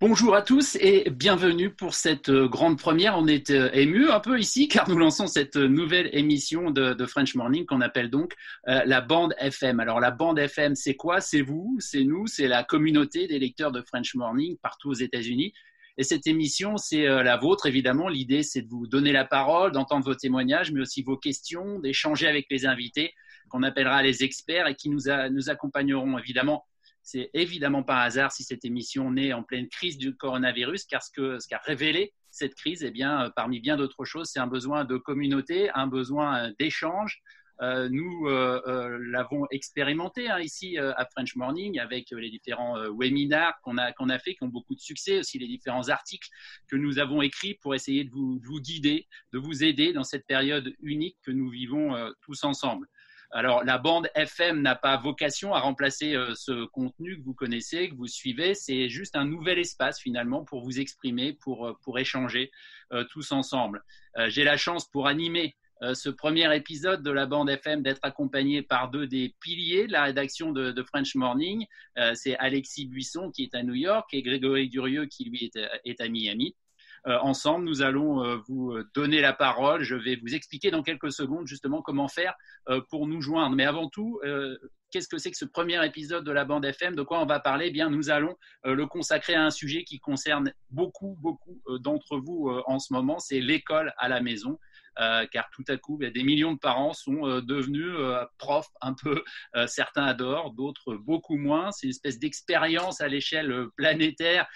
Bonjour à tous et bienvenue pour cette grande première. On est ému un peu ici car nous lançons cette nouvelle émission de French Morning qu'on appelle donc la bande FM. Alors la bande FM, c'est quoi? C'est vous, c'est nous, c'est la communauté des lecteurs de French Morning partout aux États-Unis. Et cette émission, c'est la vôtre évidemment. L'idée, c'est de vous donner la parole, d'entendre vos témoignages, mais aussi vos questions, d'échanger avec les invités qu'on appellera les experts et qui nous accompagneront évidemment. C'est évidemment pas un hasard si cette émission naît en pleine crise du coronavirus, car ce qu'a révélé cette crise, eh bien, parmi bien d'autres choses, c'est un besoin de communauté, un besoin d'échange. Nous l'avons expérimenté ici à French Morning avec les différents webinars qu'on a fait, qui ont beaucoup de succès, aussi les différents articles que nous avons écrits pour essayer de vous guider, de vous aider dans cette période unique que nous vivons tous ensemble. Alors, la bande FM n'a pas vocation à remplacer ce contenu que vous connaissez, que vous suivez. C'est juste un nouvel espace finalement pour vous exprimer, pour échanger tous ensemble. J'ai la chance pour animer ce premier épisode de la bande FM d'être accompagné par deux des piliers de la rédaction de French Morning. C'est Alexis Buisson qui est à New York et Grégory Durieux qui lui est à Miami. Ensemble, nous allons vous donner la parole. Je vais vous expliquer dans quelques secondes justement comment faire pour nous joindre. Mais avant tout, qu'est-ce que c'est que ce premier épisode de la bande FM? De quoi on va parler? Eh bien, nous allons le consacrer à un sujet qui concerne beaucoup d'entre vous en ce moment, c'est l'école à la maison. Car tout à coup, des millions de parents sont devenus profs un peu. Certains adorent, d'autres beaucoup moins. C'est une espèce d'expérience à l'échelle planétaire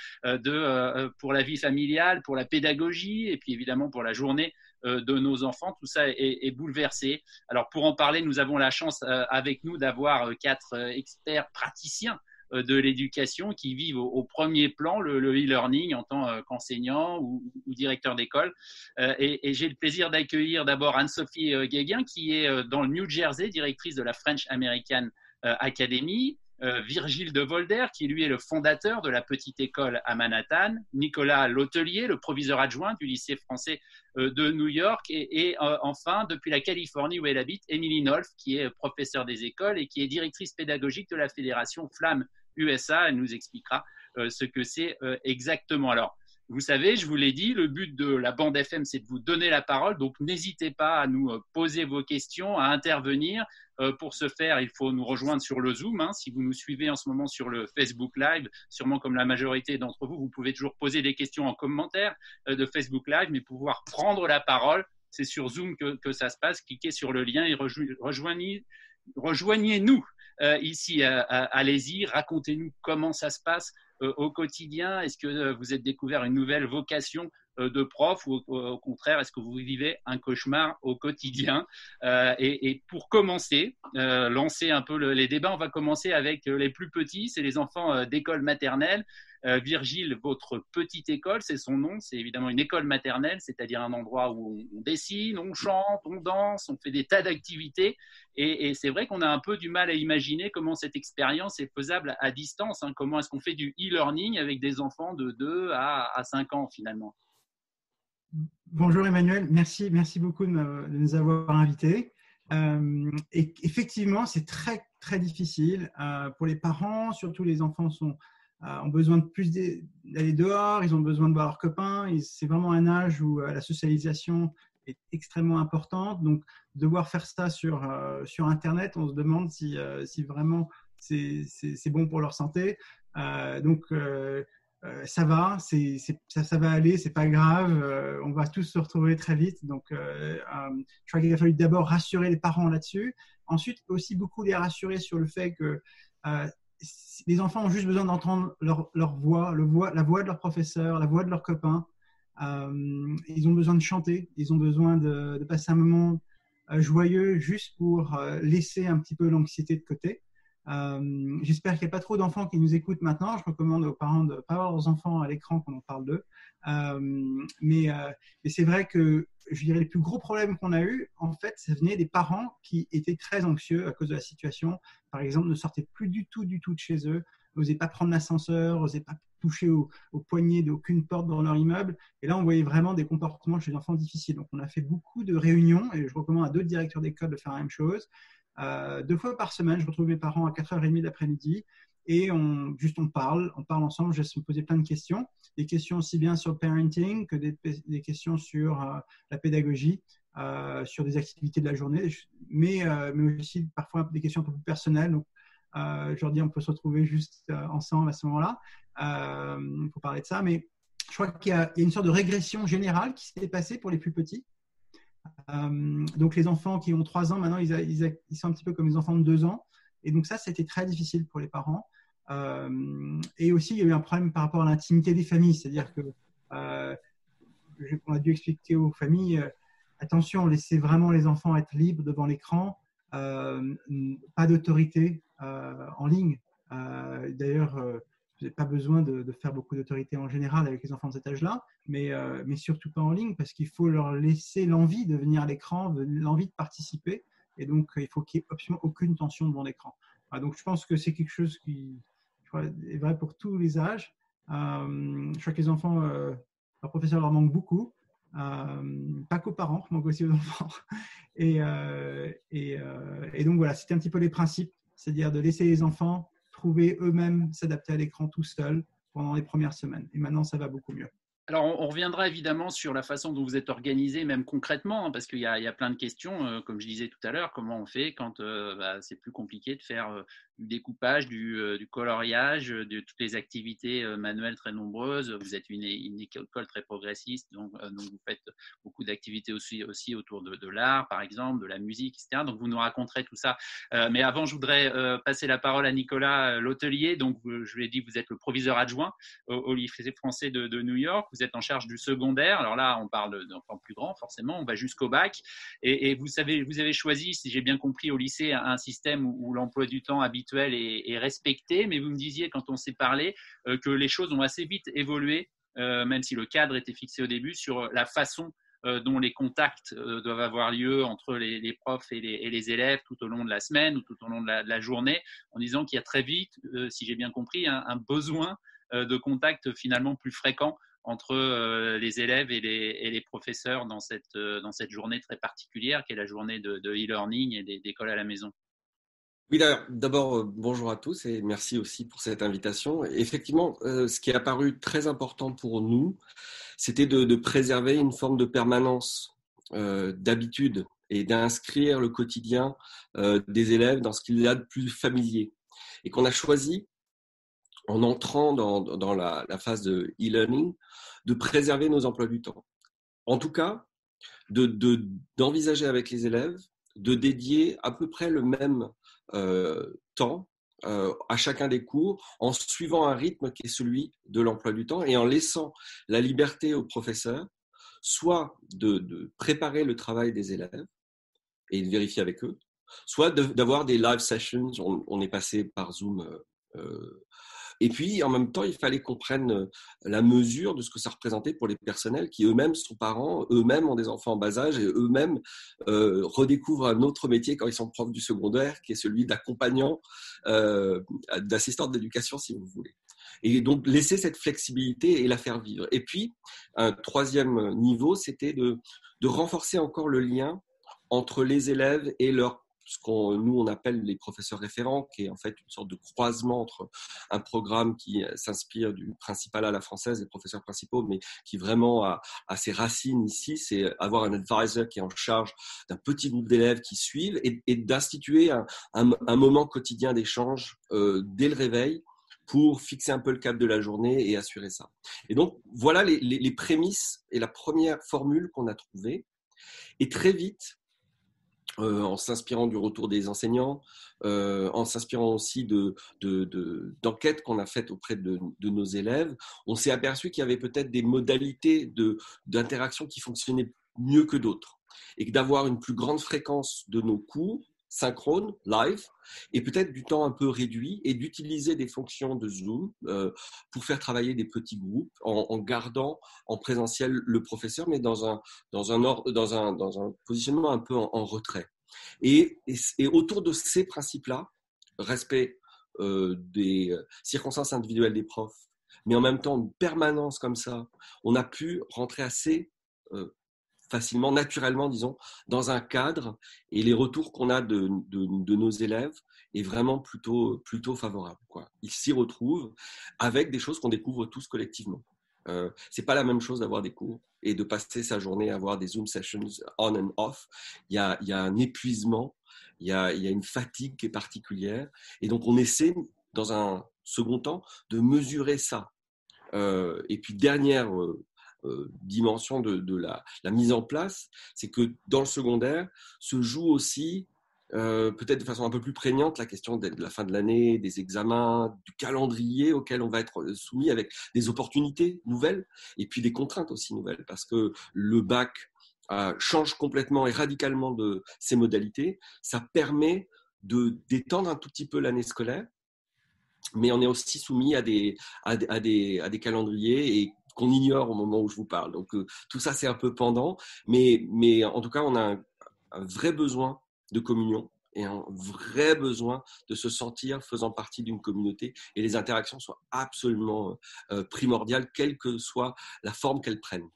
pour la vie familiale, pour la pédagogie et puis évidemment pour la journée de nos enfants. Tout ça est bouleversé. Alors pour en parler, nous avons la chance avec nous d'avoir quatre experts praticiens de l'éducation qui vivent au premier plan le e-learning en tant qu'enseignant ou directeur d'école. Et j'ai le plaisir d'accueillir d'abord Anne-Sophie Guéguin qui est dans le New Jersey, directrice de la French American Academy. Virgile de Volder, qui lui est le fondateur de la petite école à Manhattan, Nicolas Lautelier, le proviseur adjoint du lycée français de New York, et enfin, depuis la Californie où elle habite, Émilie Nolf, qui est professeure des écoles et qui est directrice pédagogique de la fédération Flamme USA. Elle nous expliquera ce que c'est exactement. Alors, vous savez, je vous l'ai dit, le but de la bande FM, c'est de vous donner la parole. Donc, n'hésitez pas à nous poser vos questions, à intervenir. Pour ce faire, il faut nous rejoindre sur le Zoom. Si vous nous suivez en ce moment sur le Facebook Live, sûrement comme la majorité d'entre vous, vous pouvez toujours poser des questions en commentaire de Facebook Live, mais pouvoir prendre la parole, c'est sur Zoom que ça se passe. Cliquez sur le lien et rejoignez-nous ici. Allez-y, racontez-nous comment ça se passe au quotidien. Est-ce que vous êtes découvert une nouvelle vocation de prof ou au contraire, est-ce que vous vivez un cauchemar au quotidien? Et pour commencer, lancer un peu les débats, on va commencer avec les plus petits, c'est les enfants d'école maternelle. Virgile, votre petite école, c'est son nom, c'est évidemment une école maternelle, c'est-à-dire un endroit où on dessine, on chante, on danse, on fait des tas d'activités. Et c'est vrai qu'on a un peu du mal à imaginer comment cette expérience est faisable à distance. Comment est-ce qu'on fait du e-learning avec des enfants de 2 à 5 ans finalement? Bonjour Emmanuel, merci beaucoup de nous avoir invités. Et effectivement, c'est très difficile pour les parents, surtout les enfants ont besoin de plus d'aller dehors, ils ont besoin de voir leurs copains. C'est vraiment un âge où la socialisation est extrêmement importante. Donc, devoir faire ça sur Internet, on se demande si vraiment c'est bon pour leur santé. Ça va, ça va aller, c'est pas grave, on va tous se retrouver très vite. Donc, je crois qu'il a fallu d'abord rassurer les parents là-dessus. Ensuite, aussi beaucoup les rassurer sur le fait que les enfants ont juste besoin d'entendre leur voix, la voix de leur professeur, la voix de leurs copains. Ils ont besoin de chanter, ils ont besoin de passer un moment joyeux juste pour laisser un petit peu l'anxiété de côté. J'espère qu'il n'y a pas trop d'enfants qui nous écoutent maintenant. Je recommande aux parents de ne pas avoir leurs enfants à l'écran quand on parle d'eux. Mais c'est vrai que je dirais les plus gros problèmes qu'on a eu, en fait, ça venait des parents qui étaient très anxieux à cause de la situation. Par exemple, ne sortaient plus du tout de chez eux, n'osaient pas prendre l'ascenseur, n'osaient pas toucher au poignet d'aucune porte dans leur immeuble. Et là, on voyait vraiment des comportements chez les enfants difficiles. Donc, on a fait beaucoup de réunions et je recommande à d'autres directeurs d'école de faire la même chose. 2 fois par semaine, je retrouve mes parents à 4h30 d'après-midi et on parle ensemble. Je vais me poser plein de questions, des questions aussi bien sur le parenting que des questions sur la pédagogie, sur des activités de la journée, mais aussi parfois des questions un peu plus personnelles. Donc, je leur dis, on peut se retrouver juste ensemble à ce moment-là pour parler de ça. Mais je crois qu'il y a une sorte de régression générale qui s'est passée pour les plus petits. Donc, les enfants qui ont 3 ans, maintenant, ils sont un petit peu comme les enfants de 2 ans. Et donc, ça, c'était très difficile pour les parents. Et aussi, il y a eu un problème par rapport à l'intimité des familles. C'est-à-dire que on a dû expliquer aux familles, attention, laissez vraiment les enfants être libres devant l'écran. Pas d'autorité en ligne. D'ailleurs, vous n'avez pas besoin de faire beaucoup d'autorité en général avec les enfants de cet âge-là, mais surtout pas en ligne, parce qu'il faut leur laisser l'envie de venir à l'écran, l'envie de participer. Et donc, il faut qu'il n'y ait absolument aucune tension devant l'écran. Donc, je pense que c'est quelque chose qui est vrai pour tous les âges. Je crois que les enfants, leurs professeurs leur manquent beaucoup. Pas qu'aux parents, manquent aussi aux enfants. Et donc, voilà, c'était un petit peu les principes, c'est-à-dire de laisser les enfants trouver eux-mêmes s'adapter à l'écran tout seuls pendant les premières semaines. Et maintenant, ça va beaucoup mieux. Alors, on reviendra évidemment sur la façon dont vous êtes organisé, même concrètement, parce qu'il y a plein de questions, comme je disais tout à l'heure, comment on fait quand c'est plus compliqué de faire du découpage, du coloriage, de toutes les activités manuelles très nombreuses. Vous êtes une école très progressiste, donc vous faites beaucoup d'activités aussi autour de l'art, par exemple, de la musique, etc. Donc, vous nous raconterez tout ça. Mais avant, je voudrais passer la parole à Nicolas Letellier. Donc, je lui ai dit, vous êtes le proviseur adjoint au lycée français de New York. Vous êtes en charge du secondaire. Alors là, on parle d'enfants plus grands, forcément. On va jusqu'au bac. Et vous avez choisi, si j'ai bien compris, au lycée, un système où l'emploi du temps habituel est respecté. Mais vous me disiez, quand on s'est parlé, que les choses ont assez vite évolué, même si le cadre était fixé au début, sur la façon dont les contacts doivent avoir lieu entre les profs et les élèves tout au long de la semaine ou tout au long de la journée, en disant qu'il y a très vite, si j'ai bien compris, un besoin de contact finalement plus fréquent entre les élèves et les professeurs dans cette journée très particulière qui est la journée de e-learning et d'école à la maison. Oui, d'abord, bonjour à tous et merci aussi pour cette invitation. Effectivement, ce qui est apparu très important pour nous, c'était de préserver une forme de permanence d'habitude et d'inscrire le quotidien des élèves dans ce qu'il y a de plus familier. Et qu'on a choisi, en entrant dans la phase de e-learning, de préserver nos emplois du temps. En tout cas, d'envisager avec les élèves de dédier à peu près le même temps à chacun des cours en suivant un rythme qui est celui de l'emploi du temps et en laissant la liberté aux professeurs soit de préparer le travail des élèves et de vérifier avec eux, soit d'avoir des live sessions. On est passé par Zoom. Et puis, en même temps, il fallait qu'on prenne la mesure de ce que ça représentait pour les personnels qui eux-mêmes sont parents, eux-mêmes ont des enfants en bas âge et eux-mêmes redécouvrent un autre métier quand ils sont profs du secondaire, qui est celui d'accompagnant, d'assistant d'éducation, si vous voulez. Et donc, laisser cette flexibilité et la faire vivre. Et puis, un troisième niveau, c'était de renforcer encore le lien entre les élèves et ce nous on appelle les professeurs référents, qui est en fait une sorte de croisement entre un programme qui s'inspire du principal à la française, des professeurs principaux, mais qui vraiment a ses racines ici, c'est avoir un advisor qui est en charge d'un petit groupe d'élèves qui suivent et d'instituer un moment quotidien d'échange dès le réveil pour fixer un peu le cap de la journée et assurer ça. Et donc, voilà les prémices et la première formule qu'on a trouvée. Et très vite, en s'inspirant du retour des enseignants, en s'inspirant aussi d'enquêtes qu'on a faites auprès de nos élèves, on s'est aperçu qu'il y avait peut-être des modalités d'interaction qui fonctionnaient mieux que d'autres et que d'avoir une plus grande fréquence de nos cours synchrone, live, et peut-être du temps un peu réduit, et d'utiliser des fonctions de Zoom pour faire travailler des petits groupes en gardant en présentiel le professeur, mais dans un positionnement un peu en retrait. Et autour de ces principes-là, respect des circonstances individuelles des profs, mais en même temps une permanence comme ça, on a pu rentrer assez facilement, naturellement, disons, dans un cadre, et les retours qu'on a de nos élèves est vraiment plutôt favorable, quoi. Ils s'y retrouvent avec des choses qu'on découvre tous collectivement. C'est pas la même chose d'avoir des cours et de passer sa journée à avoir des Zoom sessions on and off. Il y a un épuisement, il y a une fatigue qui est particulière, et donc on essaie dans un second temps de mesurer ça. Et puis dernière dimension de la mise en place, c'est que dans le secondaire se joue aussi peut-être de façon un peu plus prégnante la question de la fin de l'année, des examens, du calendrier auquel on va être soumis, avec des opportunités nouvelles et puis des contraintes aussi nouvelles, parce que le bac change complètement et radicalement de ses modalités. Ça permet de d'étendre un tout petit peu l'année scolaire, mais on est aussi soumis à des calendriers et qu'on ignore au moment où je vous parle. Donc tout ça, c'est un peu pendant, mais en tout cas, on a un vrai besoin de communion et un vrai besoin de se sentir faisant partie d'une communauté, et les interactions sont absolument primordiales, quelle que soit la forme qu'elles prennent.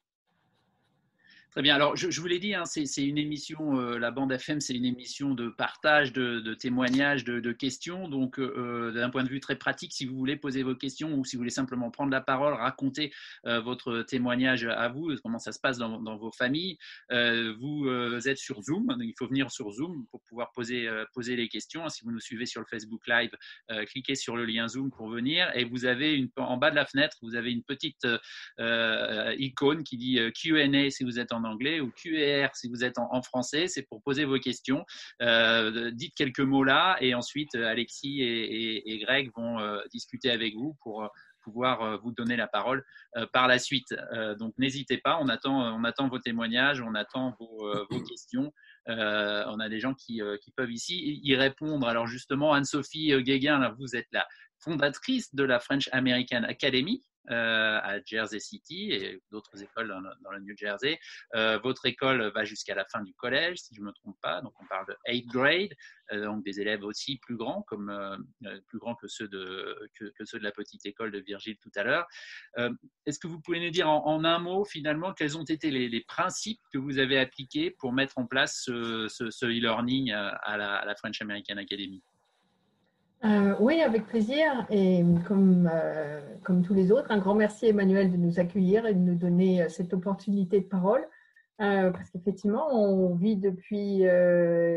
Très bien. Alors, je vous l'ai dit, hein, c'est une émission, la bande FM, c'est une émission de partage, de témoignages, de questions. Donc, d'un point de vue très pratique, si vous voulez poser vos questions ou si vous voulez simplement prendre la parole, raconter votre témoignage à vous, comment ça se passe dans vos familles, vous êtes sur Zoom. Il faut venir sur Zoom pour pouvoir poser les questions. Si vous nous suivez sur le Facebook Live, cliquez sur le lien Zoom pour venir. Et vous avez en bas de la fenêtre, vous avez une petite icône qui dit Q&A si vous êtes en anglais ou QR si vous êtes en français. C'est pour poser vos questions. Dites quelques mots là et ensuite Alexis et Greg vont discuter avec vous pour pouvoir vous donner la parole par la suite. Donc n'hésitez pas, on attend vos témoignages, on attend vos questions. On a des gens qui peuvent ici y répondre. Alors justement, Anne-Sophie Guéguin, là, vous êtes la fondatrice de la French American Academy à Jersey City et d'autres écoles dans le New Jersey. Votre école va jusqu'à la fin du collège, si je ne me trompe pas. Donc, on parle de 8th grade, donc des élèves aussi plus grands, plus grands que ceux de la petite école de Virgile tout à l'heure. Est-ce que vous pouvez nous dire en un mot, finalement, quels ont été les principes que vous avez appliqués pour mettre en place ce e-learning à la French American Academy? Oui, avec plaisir. Et comme tous les autres, un grand merci Emmanuel de nous accueillir et de nous donner cette opportunité de parole. Parce qu'effectivement, on vit depuis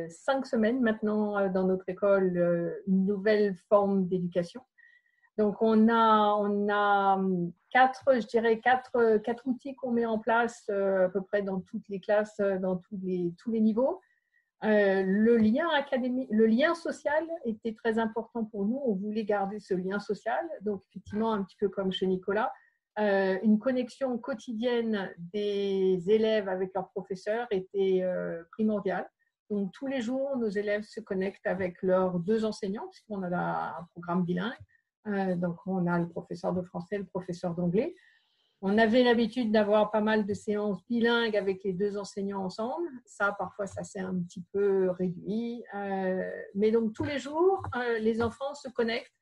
5 semaines maintenant dans notre école une nouvelle forme d'éducation. Donc, on a quatre outils qu'on met en place à peu près dans toutes les classes, dans tous les niveaux. Le lien social était très important pour nous. On voulait garder ce lien social. Donc, effectivement, un petit peu comme chez Nicolas, une connexion quotidienne des élèves avec leurs professeurs était primordiale. Donc, tous les jours, nos élèves se connectent avec leurs 2 enseignants, puisqu'on a un programme bilingue. Donc, on a le professeur de français, le professeur d'anglais. On avait l'habitude d'avoir pas mal de séances bilingues avec les 2 enseignants ensemble. Ça, parfois, ça s'est un petit peu réduit. Mais donc, tous les jours, les enfants se connectent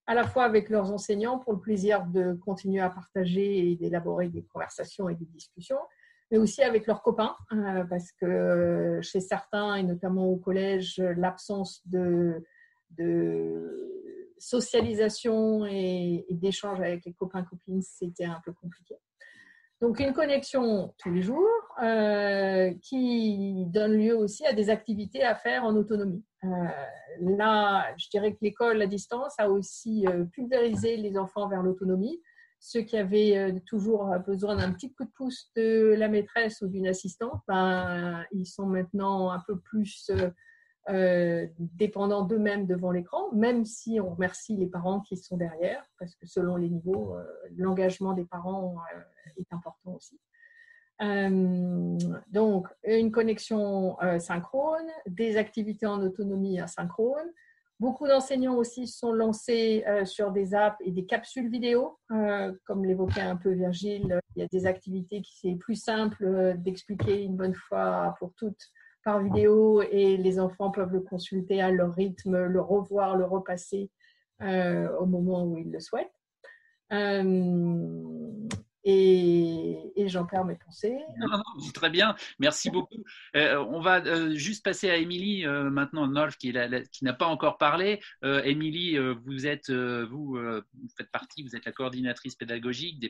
à la fois avec leurs enseignants pour le plaisir de continuer à partager et d'élaborer des conversations et des discussions, mais aussi avec leurs copains, parce que chez certains, et notamment au collège, l'absence de socialisation et d'échange avec les copains-copines, c'était un peu compliqué. Donc, une connexion tous les jours qui donne lieu aussi à des activités à faire en autonomie. Là, je dirais que l'école à distance a aussi pulvérisé les enfants vers l'autonomie. Ceux qui avaient toujours besoin d'un petit coup de pouce de la maîtresse ou d'une assistante, ils sont maintenant un peu plus dépendants d'eux-mêmes devant l'écran, même si on remercie les parents qui sont derrière, parce que selon les niveaux, l'engagement des parents est important aussi. Donc, une connexion synchrone, des activités en autonomie asynchrone. Beaucoup d'enseignants aussi sont lancés sur des apps et des capsules vidéo. Comme l'évoquait un peu Virgile, il y a des activités qui c'est plus simple d'expliquer une bonne fois pour toutes par vidéo et les enfants peuvent le consulter à leur rythme, le revoir, le repasser au moment où ils le souhaitent. Et j'en perds mes pensées. Non, très bien, merci beaucoup. On va juste passer à Émilie maintenant, Nolf, qui n'a pas encore parlé. Émilie, vous faites partie, vous êtes la coordinatrice pédagogique des